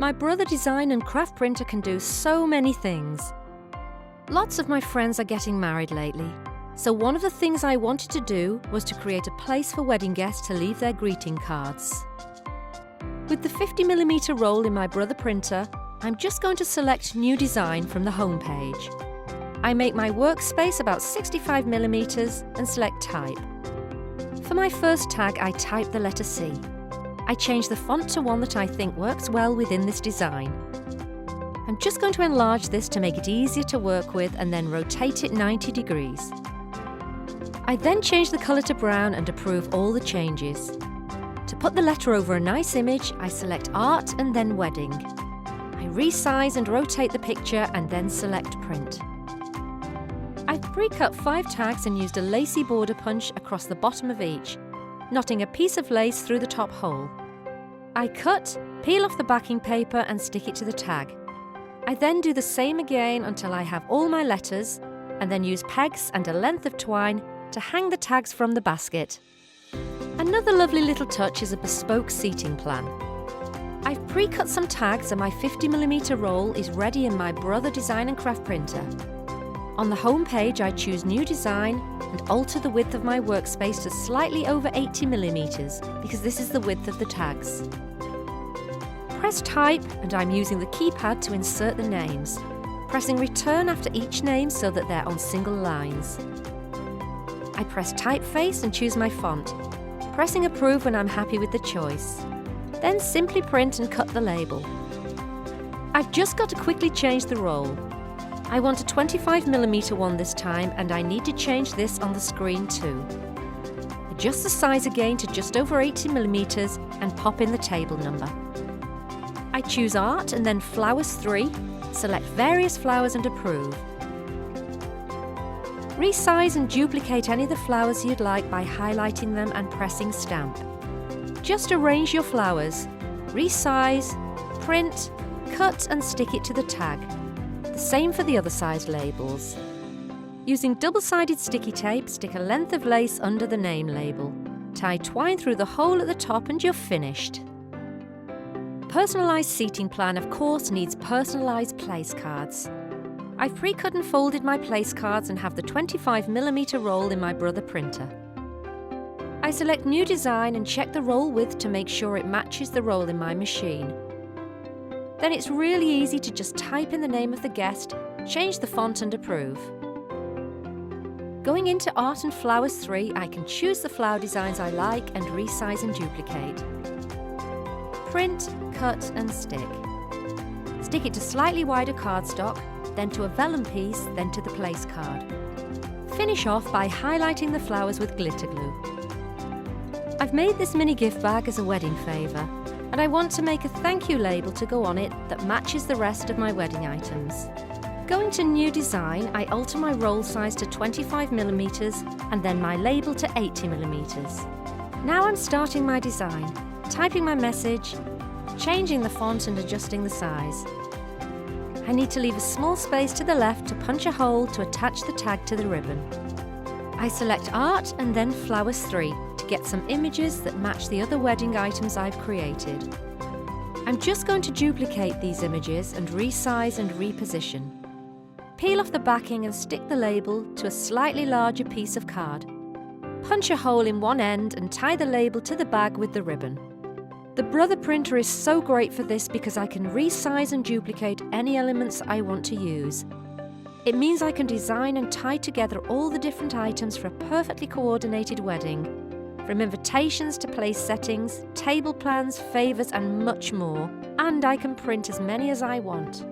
My Brother Design and Craft printer can do so many things. Lots of my friends are getting married lately, so one of the things I wanted to do was to create a place for wedding guests to leave their greeting cards. With the 50mm roll in my Brother printer, I'm just going to select New Design from the home page. I make my workspace about 65mm and select Type. For my first tag, I type the letter C. I change the font to one that I think works well within this design. I'm just going to enlarge this to make it easier to work with and then rotate it 90 degrees. I then change the colour to brown and approve all the changes. To put the letter over a nice image, I select Art and then Wedding. I resize and rotate the picture and then select Print. I've pre-cut 5 tags and used a lacy border punch across the bottom of each, knotting a piece of lace through the top hole. I cut, peel off the backing paper and stick it to the tag. I then do the same again until I have all my letters, and then use pegs and a length of twine to hang the tags from the basket. Another lovely little touch is a bespoke seating plan. I've pre-cut some tags and my 50mm roll is ready in my Brother Design and Craft printer. On the home page, I choose New Design and alter the width of my workspace to slightly over 80mm because this is the width of the tags. Press Type and I'm using the keypad to insert the names, pressing Return after each name so that they're on single lines. I press Typeface and choose my font, pressing Approve when I'm happy with the choice. Then simply print and cut the label. I've just got to quickly change the roll. I want a 25mm one this time and I need to change this on the screen too. Adjust the size again to just over 80mm and pop in the table number. I choose Art and then Flowers 3, select various flowers and approve. Resize and duplicate any of the flowers you'd like by highlighting them and pressing Stamp. Just arrange your flowers, resize, print, cut and stick it to the tag. The same for the other size labels. Using double-sided sticky tape, stick a length of lace under the name label. Tie twine through the hole at the top and you're finished. Personalised seating plan, of course, needs personalised place cards. I've pre-cut and folded my place cards and have the 25mm roll in my Brother printer. I select New Design and check the roll width to make sure it matches the roll in my machine. Then it's really easy to just type in the name of the guest, change the font and approve. Going into Art and Flowers 3, I can choose the flower designs I like and resize and duplicate. Print, cut and stick. Stick it to slightly wider cardstock, then to a vellum piece, then to the place card. Finish off by highlighting the flowers with glitter glue. I've made this mini gift bag as a wedding favour, and I want to make a thank you label to go on it that matches the rest of my wedding items. Going to New Design, I alter my roll size to 25mm and then my label to 80mm. Now I'm starting my design, typing my message, changing the font and adjusting the size. I need to leave a small space to the left to punch a hole to attach the tag to the ribbon. I select Art and then Flowers 3 to get some images that match the other wedding items I've created. I'm just going to duplicate these images and resize and reposition. Peel off the backing and stick the label to a slightly larger piece of card. Punch a hole in one end and tie the label to the bag with the ribbon. The Brother printer is so great for this because I can resize and duplicate any elements I want to use. It means I can design and tie together all the different items for a perfectly coordinated wedding, from invitations to place settings, table plans, favours and much more, and I can print as many as I want.